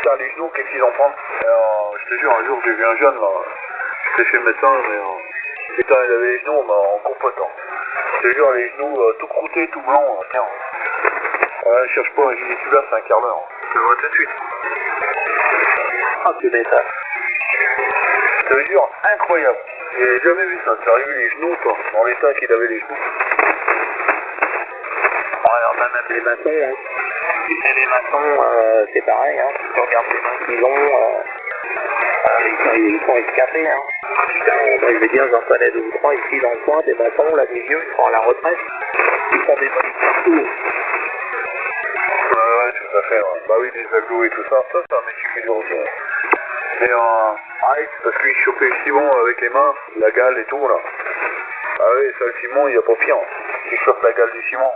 Putain, les genoux, qu'est-ce qu'ils en prennent? Je te jure, un jour, j'ai vu un jeune, là. J'étais chez le médecin, mais... putain, il avait les genoux en compote, hein. Je te jure, les genoux tout croûtés, tout blancs, tiens. Ouais, cherche pas un gilet tubulaire, c'est un quart d'heure. Je le vois tout de suite. Ah, tu m'étonnes. Je te jure, incroyable. J'ai jamais vu ça. T'as vu les genoux, toi, dans l'état qu'il avait les genoux. Ouais, alors même les maçons, hein. Tu sais, les maçons, c'est pareil, hein. Tu regardes les mains qu'ils ont, ils sont escapés, hein. Putain, moi, je vais dire, j'en connais 2 ou 3 ici dans le coin, des maçons, là, des vieux, ils sont à la retraite. Ils font des valises partout. Ouais, tout à fait, ouais. Bah oui, des aglos et tout ça. Ça, c'est un métier qui dure aussi. Ouais. Mais c'est parce qu'il chopait le ciment avec les mains, la gale et tout, là. Ah oui, ça, le ciment, il n'y a pas pire. Il chope la gale du ciment.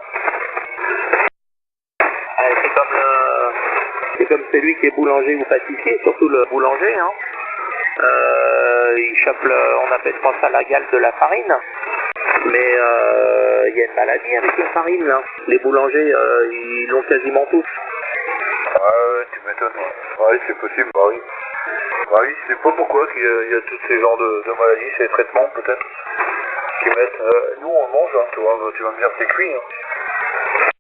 C'est comme celui qui est boulanger ou pâtissier, surtout le boulanger, hein. Il chope, on appelle pas ça la gale de la farine. Mais il y a une maladie avec la farine, là. Les boulangers, ils l'ont quasiment tous. Ouais, tu m'étonnes, ouais. Ouais, c'est possible, bah oui. Bah oui, je sais pas pourquoi qu'il y a tous ces genres de maladies, ces traitements, peut-être, qui mettent... nous, on mange, hein, tu vois, tu vas me dire que c'est cuit, hein.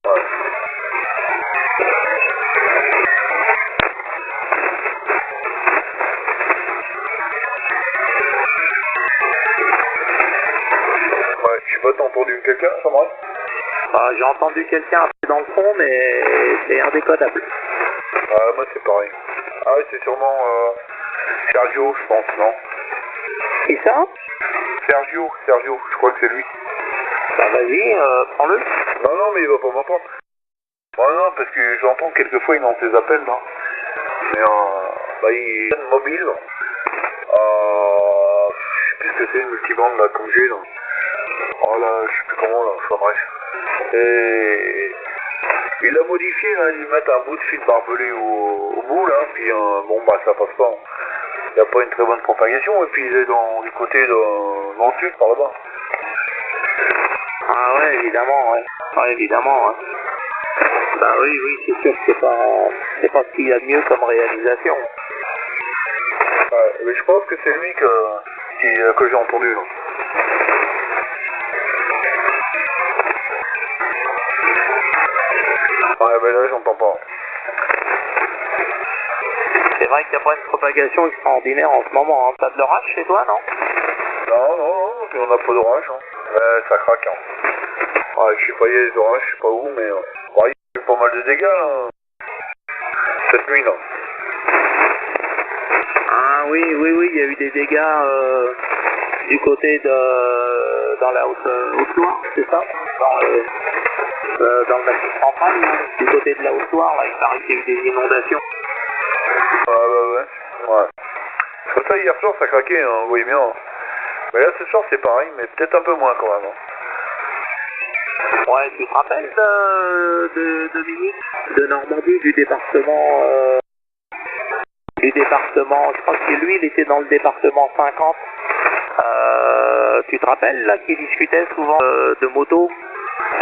Ouais. Ouais, je sais pas, t'as entendu quelqu'un, Sandra? Bah, j'ai entendu quelqu'un dans le fond, mais c'est indécodable. Ouais, moi c'est pareil. Ah ouais, c'est sûrement Sergio, je pense, non? Qui ça? Sergio, je crois que c'est lui. Bah vas-y, prends-le. Non, mais il va pas m'entendre. Ouais, non, parce que j'entends quelquefois, il est dans ses appels, non? Mais bah, il est mobile. Je sais plus ce que c'est, une multibande, là, comme j'ai, là. Oh là, je sais plus comment, là, enfin bref. Et... il a modifié, là, ils mettent un bout de fil barbelé au bout, là, puis bon, bah, ça passe pas. Il n'y a pas une très bonne propagation, et puis il est du côté dans le sud, par là-bas. Ah ouais, évidemment, ouais. Ouais, évidemment, ouais. Bah oui, c'est sûr que c'est pas ce qu'il y a de mieux comme réalisation. Ouais, mais je pense que c'est lui que j'ai entendu, là. Ouais, mais là, j'entends pas. C'est vrai qu'il n'y a pas une propagation extraordinaire en ce moment, hein. T'as de l'orage chez toi, non? Non, on n'a pas d'orage, hein. Ça craque, hein. Ouais, je sais pas, il y a des orages, je sais pas où, mais... ouais, il y a eu pas mal de dégâts, là. Cette nuit, là. Ah oui, il y a eu des dégâts du côté de... dans la Haute-Loire, c'est ça? Dans le massif central, là, du côté de la Haute-Loire, là, il paraît qu'il y a eu des inondations. Ouais. Comme ça, hier soir, ça craquait, hein, vous voyez bien. Hein. Mais là, ce soir, c'est pareil, mais peut-être un peu moins, quand même. Hein. Ouais, tu te rappelles de Dominique de Normandie, du département, je crois que lui, il était dans le département 50. Tu te rappelles, là, qu'il discutait souvent de moto?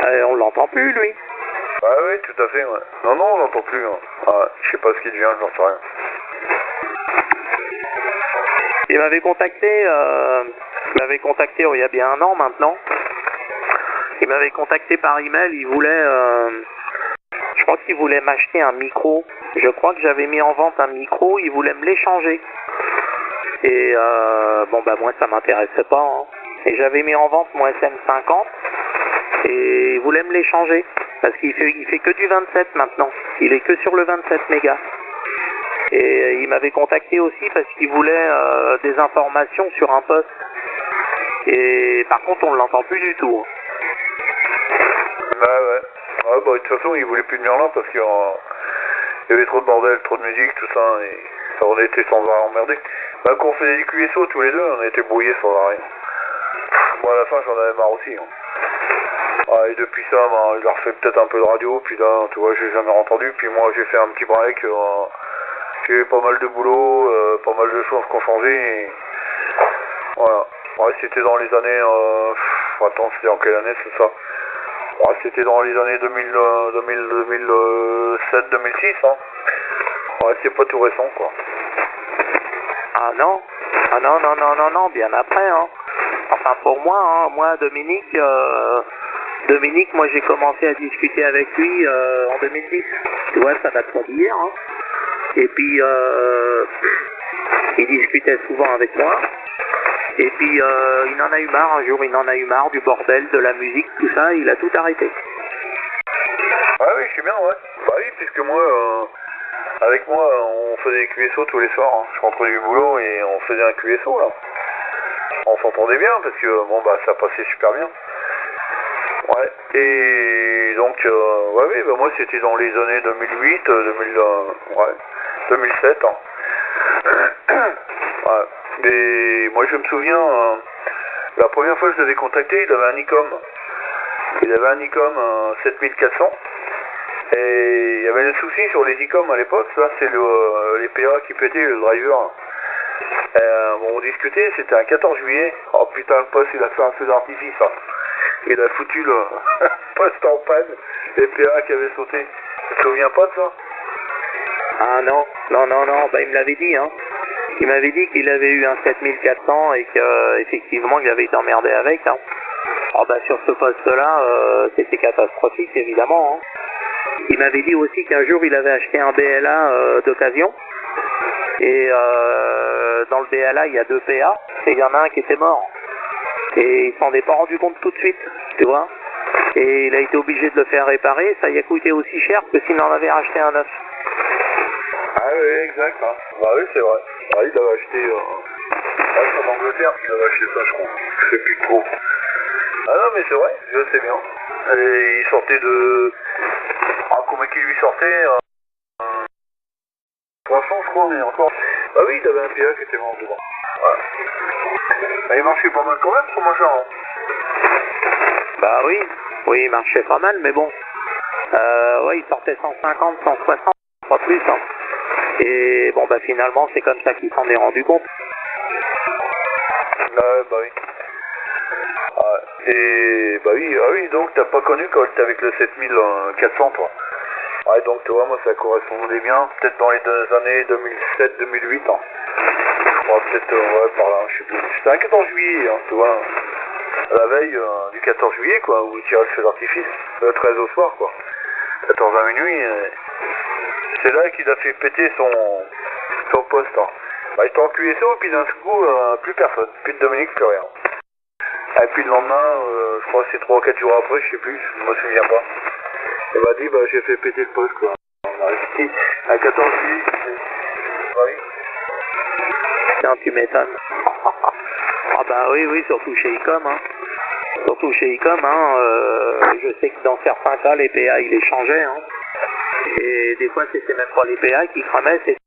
On l'entend plus, lui. Oui, tout à fait, ouais. Non, on l'entend plus. Hein. Ah, je sais pas ce qu'il devient, j'en sais rien. Il m'avait contacté, il y a bien 1 an maintenant. Il m'avait contacté par email, il voulait, je crois qu'il voulait m'acheter un micro. Je crois que j'avais mis en vente un micro, il voulait me l'échanger. Et bon bah moi ça m'intéressait pas. Hein. Et j'avais mis en vente mon SM50 et il voulait me l'échanger. Parce qu'il fait que du 27 maintenant. Il est que sur le 27 mégas. Et il m'avait contacté aussi parce qu'il voulait des informations sur un poste. Et par contre on ne l'entend plus du tout. Ouais, bah de toute façon il voulait plus venir là parce qu'il y avait trop de bordel, trop de musique, tout ça, et ça on était sans arrêt emmerdés. Bah quand on faisait des QSO tous les deux, on était brouillés sans arrêt. Moi à la fin j'en avais marre aussi. Hein. Ah, et depuis ça, bah, il a refait peut-être un peu de radio, puis là, tu vois, j'ai jamais entendu, puis moi j'ai fait un petit break, j'ai eu pas mal de boulot, pas mal de choses qui ont changé, et voilà. Ouais, c'était dans les années, attends, c'était en quelle année c'est ça? Ouais, c'était dans les années 2007-2006, hein. Ouais, c'est pas tout récent, quoi. Ah non, non, bien après, hein. Enfin pour moi, hein, moi Dominique, moi j'ai commencé à discuter avec lui en 2010. Tu vois, ça date pas d'hier, hein. Et puis il discutait souvent avec moi. Et puis il en a eu marre, un jour il en a eu marre du bordel, de la musique, tout ça, il a tout arrêté. Ah oui, je suis bien, ouais. Bah oui, puisque moi, avec moi, on faisait des QSO tous les soirs. Hein. Je rentrais du boulot et on faisait un QSO, là. On s'entendait bien parce que, bon, bah, ça passait super bien. Ouais, et donc, ouais, oui, bah, moi, c'était dans les années 2008, 2007. Hein. Ouais. Et moi, je me souviens, la première fois que je l'avais contacté, il avait un Nikon. Il avait un Nikon 7400. Et il y avait un souci sur les ICOM à l'époque, ça c'est les PA qui pétaient le driver. Bon, on discutait, c'était un 14 juillet. Oh putain, le poste il a fait un feu d'artifice. Hein. Il a foutu le poste en panne, les PA qui avaient sauté. Tu te souviens pas de ça? Ah non, bah il me l'avait dit, hein. Il m'avait dit qu'il avait eu un 7400 et qu'effectivement il avait été emmerdé avec, hein. Oh bah sur ce poste-là, c'était catastrophique évidemment, hein. Il m'avait dit aussi qu'un jour il avait acheté un BLA d'occasion et dans le BLA il y a 2 PA et il y en a un qui était mort et il s'en est pas rendu compte tout de suite, tu vois, et il a été obligé de le faire réparer, ça y a coûté aussi cher que s'il en avait racheté un neuf. Ah oui, exact, hein. Bah oui, c'est vrai. Ah, il avait acheté en Angleterre, il avait acheté ça, je crois. Je sais plus trop. Ah non, mais c'est vrai, je sais bien. Et il sortait de... Ah, comment qu'il lui sortait 300, je crois, mais encore... Bah oui, il avait un PA qui était mort devant. Ouais. Bah, il marchait pas mal quand même, ce machin, hein. Bah oui, il marchait pas mal, mais bon. Ouais, il sortait 150, 160, pas plus, hein. Et bon, bah finalement, c'est comme ça qu'il s'en est rendu compte. Ouais, bah oui. Ah, et bah oui, ah oui, donc t'as pas connu quand t'es avec le 7400, toi. Ouais, donc tu vois, moi ça correspondait bien, peut-être dans les années 2007-2008, hein. Je crois peut-être, ouais, par là, je sais plus. C'était un 14 juillet, hein, tu vois, la veille du 14 juillet, quoi, où il tirait le feu d'artifice, le 13 au soir, quoi. 14 à minuit, c'est là qu'il a fait péter son poste, hein. Bah, il était en QSO, et puis d'un coup, plus personne, plus de Dominique, plus rien. Et puis le lendemain, je crois que c'est 3 ou 4 jours après, je sais plus, je me souviens pas. Il m'a dit, bah j'ai fait péter le poste, quoi. On a réussi à 14 juillet. Oui. Tiens, tu m'étonnes. Ah bah oui, surtout chez ICOM, hein. Surtout chez ICOM, hein, je sais que dans certains cas, les PA, ils les changeaient, hein. Et des fois, c'était même pas les PA qui cramaient, c'était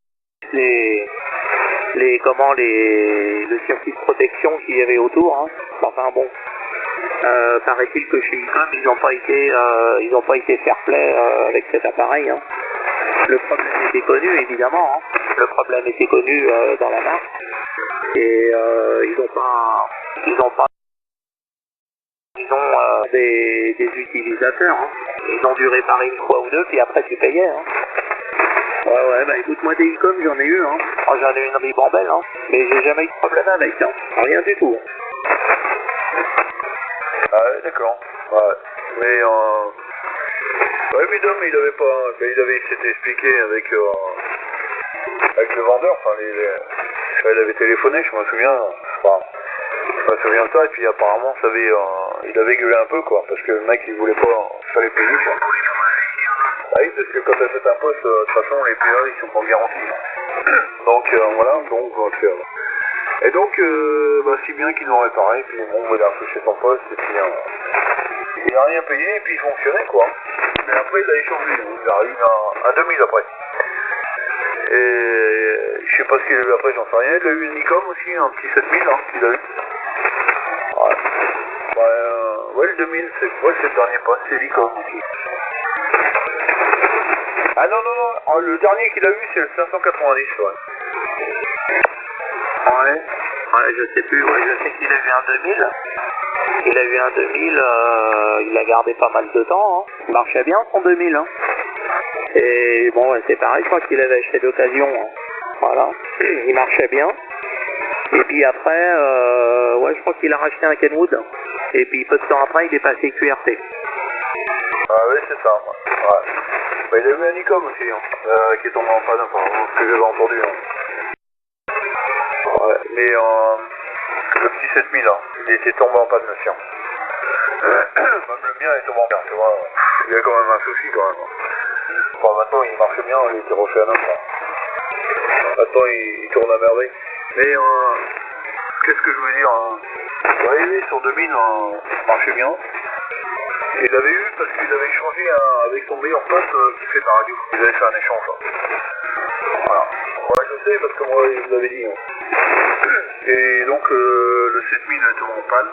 le circuit de protection qu'il y avait autour, hein. Enfin bon. Paraît-il que chez ICOM, ils n'ont pas été fair-play avec cet appareil, hein. Le problème était connu, évidemment, hein. Le problème était connu dans la marque. Et ils ont des utilisateurs, hein. Ils ont dû réparer une fois ou deux, puis après tu payais, hein. Ouais, bah écoute, moi des ICOM j'en ai eu, hein. Oh, j'en ai eu une ribambelle, hein. Mais j'ai jamais eu de problème avec, hein. Rien du tout. Ah ouais, d'accord. Ouais. Mais ouais, mais Dom, il avait pas... Il s'était expliqué avec le vendeur, enfin, il avait téléphoné, je me souviens. Enfin, je me souviens de ça, et puis apparemment, il avait gueulé un peu, quoi, parce que le mec, il voulait pas... Il fallait payer, quoi. Ah oui, parce que quand tu achètes un poste, de toute façon, les PA, ils sont pas garantis. Donc, voilà, donc... Et donc, bah, si bien qu'ils l'ont réparé, puis bon, il a refouché son poste, et puis il a rien payé, et puis il fonctionnait, quoi. Mais après, il a échangé, il a eu un 2000 après. Et je sais pas ce qu'il a eu après, j'en sais rien. Il a eu une Nikon aussi, un petit 7000, hein, qu'il a eu. Ouais. Bah, ouais, le 2000, c'est le dernier poste, c'est l'Nikon aussi. Ah non, le dernier qu'il a eu, c'est le 590, ouais. Ouais, je sais plus, ouais, je sais qu'il a eu un 2000. Il a eu un 2000, il l'a gardé pas mal de temps, hein. Il marchait bien son 2000, hein. Et bon, ouais, c'est pareil, je crois qu'il avait acheté d'occasion. Hein. Voilà, il marchait bien. Et puis après, ouais, je crois qu'il a racheté un Kenwood. Et puis peu de temps après, il est passé QRT. Ah oui, c'est ça. Ouais. Bah, il a eu un Nikon aussi, hein, qui est tombé en panne, enfin, ce que j'avais entendu. Hein. Ouais, mais le petit 7000, hein, il était tombé en panne, monsieur. Même le mien est tombé en panne, tu vois. Il y a quand même un souci, quand même. Enfin, maintenant, il marche bien, il était refait à neuf. Hein. Maintenant, il tourne à merveille. Mais, qu'est-ce que je veux dire hein. Ouais, oui, sur 2000, il marchait bien. Il l'avait eu parce qu'il avait échangé avec son meilleur pote qui fait de la radio. Ils avaient fait un échange. Hein. Voilà. Ouais, je sais parce que moi, il me l'avait dit. Hein. Et donc, le 7000 est tombé en panne.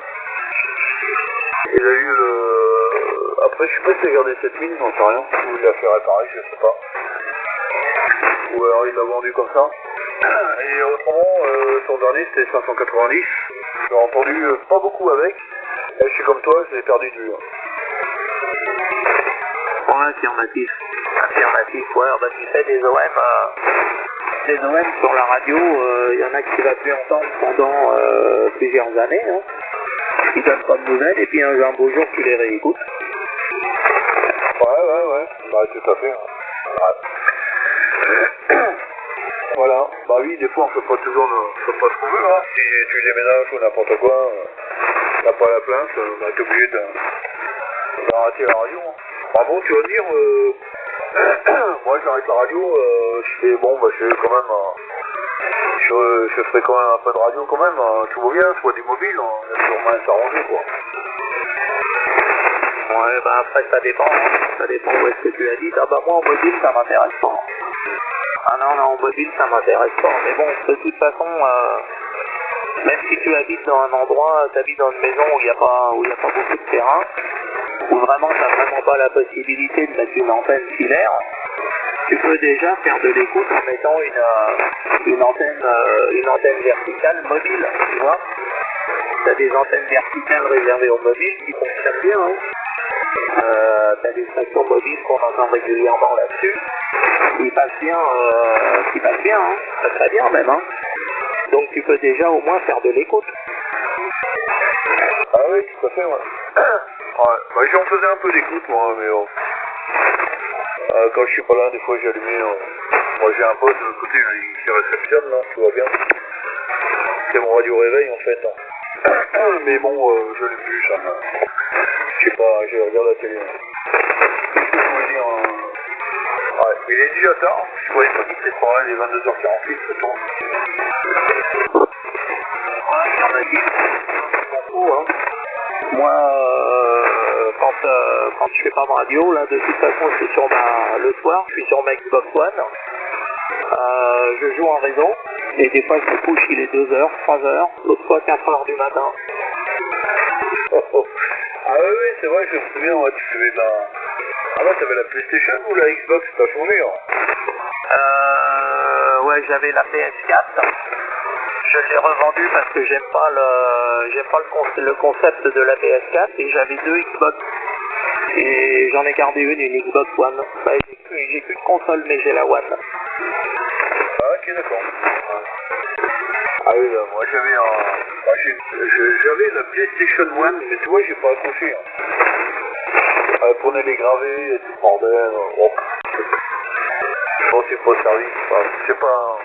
Il a eu le... Après, je sais pas s'il a gardé 7000, j'en sais rien. Ou il l'a fait réparer, je sais pas. Ou alors il l'a vendu comme ça. Et autrement, son dernier, c'était 590. J'ai entendu pas beaucoup avec. Et je suis comme toi, j'ai perdu de vue. Hein. Bon, affirmatif. Affirmatif, ouais, bah tu sais, des OM sur la radio, il y en a qui va plus entendre pendant plusieurs années. Hein. Ils donnent pas de nouvelles et puis un beau jour tu les réécoutes. Ouais. Bah tout à fait. Ouais. Voilà. Bah oui, des fois on peut pas toujours pas trouver. Hein. Si tu déménages ou n'importe quoi, t'as pas la place, bah t'es obligé d'arrêter la radio. Hein. Ah bon, tu vas dire, moi j'arrête la radio, je fais bon, bah je fais quand même, je ferai quand même un peu de radio quand même, tout va bien, soit du mobile, il y a toujours moyen de s'arranger quoi. Ouais, bah après ça dépend, hein. Ça dépend où est-ce que tu habites. Ah bah moi en mobile ça m'intéresse pas. Ah non, en mobile ça m'intéresse pas. Mais bon, de toute façon, même si tu habites dans un endroit, tu habites dans une maison où il n'y a pas beaucoup de terrain, où vraiment tu n'as vraiment pas la possibilité de mettre une antenne filaire, tu peux déjà faire de l'écoute en mettant une antenne verticale mobile, tu vois. Tu as des antennes verticales réservées aux mobiles qui fonctionnent bien. Hein. Tu as des stations mobiles qu'on entend régulièrement là-dessus, qui passent bien, hein. Très bien même. Hein. Donc tu peux déjà au moins faire de l'écoute. Ah oui, tout à fait, ouais. Ouais, bah j'en faisais un peu d'écoute moi, mais quand je suis pas là, des fois j'ai allumé. Moi j'ai un pote de l'autre côté qui réceptionne, là, tout va bien. C'est mon radio réveil en fait. Hein. Mais bon, je l'ai plus, ça. Je sais pas, je regarde la télé. Qu'est-ce que je voulais dire ouais, mais il est déjà tard, je croyais pas qu'il était pas mal, il est 22h48, c'est temps. Ouais, il y en a qui sont fous, hein. Moi, quand je fais pas de radio, là, de toute façon, je suis sur le soir, je suis sur ma Xbox One. Je joue en réseau, et des fois, je me couche, il est 2h, 3h, l'autre fois, 4h du matin. Ah oui, c'est vrai, je me souviens, ouais, tu avais la... Ah bah, t'avais la PlayStation ou la Xbox, t'as changé, hein. Ouais, j'avais la PS4. Je l'ai revendue parce que j'aime pas le concept de la PS4 et j'avais 2 Xbox. Et j'en ai gardé une Xbox One. Bah, j'ai qu'une console mais j'ai la One. Ah ok, d'accord. Ah oui, là, moi j'avais j'avais la PlayStation One, mais tu vois, j'ai pas accroché. Hein. Pour les graver et tout le bordel. Bon. Bon, c'est pas servi. Enfin, c'est pas...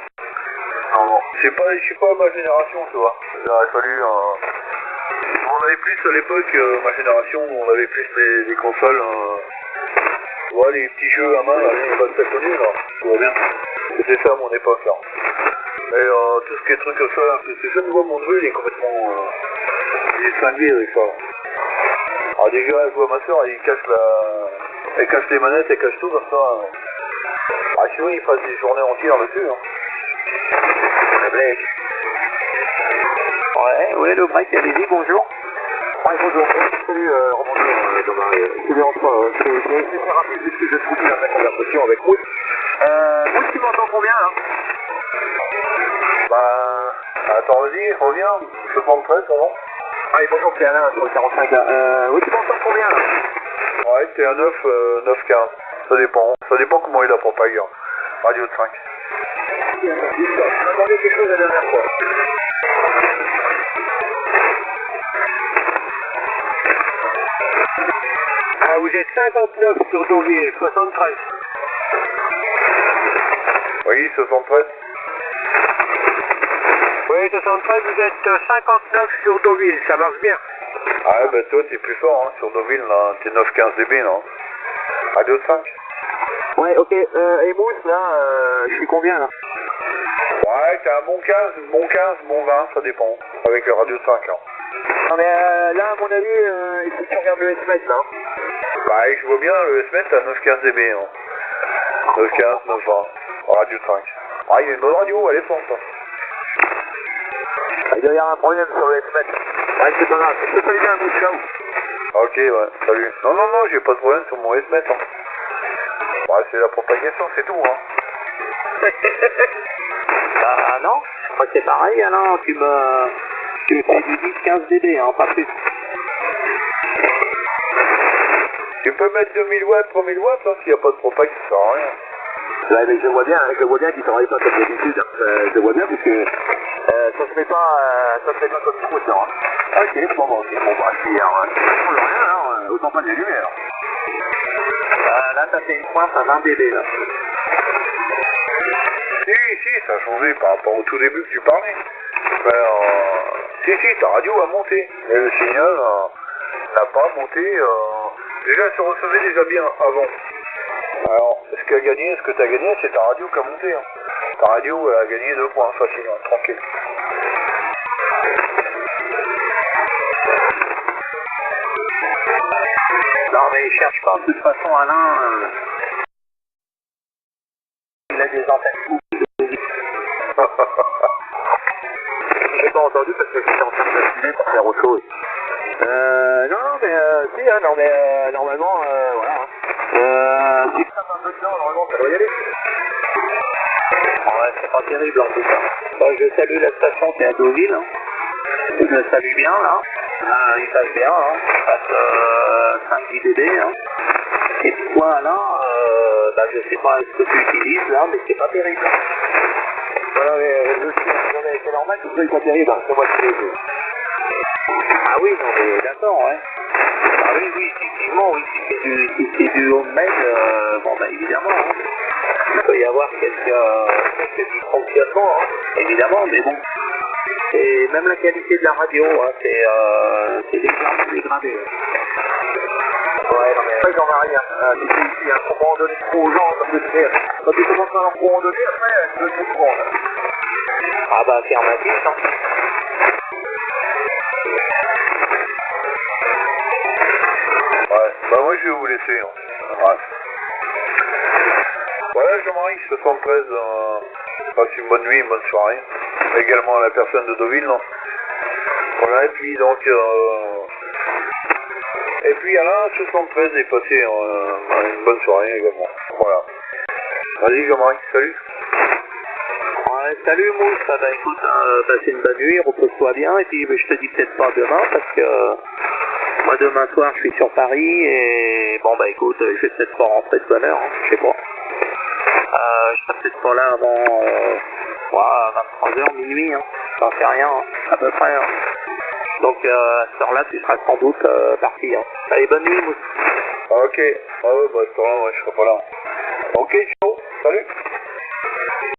Non, je suis pas ma génération, tu vois. Il aurait fallu... On avait plus à l'époque, ma génération, on avait plus les consoles... Tu vois, les petits jeux à main, là, les bonnes téléphones, là. Tu vois bien. C'était ça à mon époque, là. Mais tout ce qui est truc comme ça, c'est ça, moi, mon neveu, il est complètement... il est cinglé avec ça. Alors déjà, je vois ma soeur, elle cache les manettes, elle cache tout comme ça. Ah, sinon, il passe des journées entières dessus, hein. Ouais, le break, allez-y, bonjour. Ouais, bonjour. Salut, rebonjour, Thomas. Salut, Antoine. C'est très rapide, parce que j'ai trouvé la conversation avec Ruth. Ruth, tu m'entends combien, là? Bah, attends, vas-y, reviens. Je peux prendre 13, avant. Ah, bonjour, c'est Alain, sur le 45, là. Oui, tu m'entends combien, là? Ouais, t'es à 9, 9, 15. Ça dépend comment il la propage. Radio de 5. Tu m'as demandé quelque chose la dernière fois. Ah, vous êtes 59 sur Deauville, 73. Oui, 73. Oui, 73, vous êtes 59 sur Deauville, ça marche bien. Ah ouais, bah toi t'es plus fort hein, sur Deauville là, t'es 9-15 dB là. Radio de 5. Ouais, ok, et Mousse là, je suis combien là? Ouais, t'as un bon 15, bon 20, ça dépend, avec le radio de 5 là. Non mais là, à mon avis, il faut que tu regardes le SMS là. Bah, je vois bien, le SMS t'as 9-15 dB hein. 9-15, 9-20, radio de 5. Ah, il y a une bonne radio, elle est forte. Hein. Il doit y avoir un problème sur le SMS. Ouais, c'est pas grave, je te salue bien, Mousse, ciao. Ok, ouais, salut. Non, j'ai pas de problème sur mon SMS hein. Ouais, c'est la propagation, c'est tout hein. Bah non, moi c'est pareil Alain, tu me fais du 10-15 dB, hein, pas plus. Tu peux mettre 2000 watts, 3000 watts, hein, s'il n'y a pas de propag, ça sert à rien. Ouais, mais je vois bien qu'il travaille pas comme d'habitude, je vois bien parce que ça se fait pas comme il faut ça. Hein. Ok, bon, bah, si, alors, rien, alors, autant pas de l'allumer alors. Là, t'as fait une pointe à 20 dB là. Si, ça a changé par rapport au tout début que tu parlais. Mais, si, ta radio a monté. Mais le signal n'a pas monté. Déjà, elle se recevait déjà bien avant. Alors, ce que tu as gagné, c'est ta radio qui a monté. Hein. Ta radio, elle a gagné 2 points, facile, hein, tranquille. Non, mais cherche pas, de toute façon, Alain, il a des antennes. J'ai pas entendu parce que j'étais en train de filmer pour faire autre chose. Non, mais si, hein, non, mais normalement, voilà. Si ça va un peu de temps, normalement, ça doit y aller. Ouais, c'est pas terrible en tout cas. Bon, je salue la station qui est à Deauville. Hein. Je le salue bien là. Il passe bien, hein. Il passe 5-10 dB. Hein. Et toi là, bah, je sais pas ce que tu utilises là, mais c'est pas terrible. Voilà, mais c'est normal que ce soit pas terrible, hein. C'est moi qui l'ai vu. Ah oui, non mais d'accord, ouais. Ah oui, effectivement, oui, si c'est du homemade, bon bah évidemment, hein. Il peut y avoir quelques dysfonctionnements, hein, évidemment, mais bon. Et même la qualité de la radio, hein, c'est légèrement dégradé. Ouais, non mais j'en ai rien. Si tu ici, à un moment donné trop aux gens, comme je disais, quand tu commences à en moment donné, après, tu veux tout prendre. Ah bah affirmatif, hein. Ouais, bah moi je vais vous laisser. Hein. Ouais. Voilà, Jean-Marie, 73, passe une bonne nuit, une bonne soirée. Également à la personne de Deauville, non. Voilà, et puis donc, et puis Alain, 73, est passé une bonne soirée également. Voilà. Vas-y Jean-Marie, salut. Ouais, salut Mousse, bah écoute, passez une bonne nuit, repose-toi bien, et puis je te dis peut-être pas demain, parce que moi demain soir je suis sur Paris, et bon bah écoute, je vais peut-être pas rentrer de bonne heure, hein, je sais pas. Je serai peut-être pas là avant 23h, minuit, hein. J'en sais rien, hein. À peu près. Hein. Donc à cette heure-là, tu seras sans doute parti. Hein. Allez, bonne nuit, Mousse. Ok, ouais, bah à ce temps-là, je serai pas là. Ok, ciao, salut.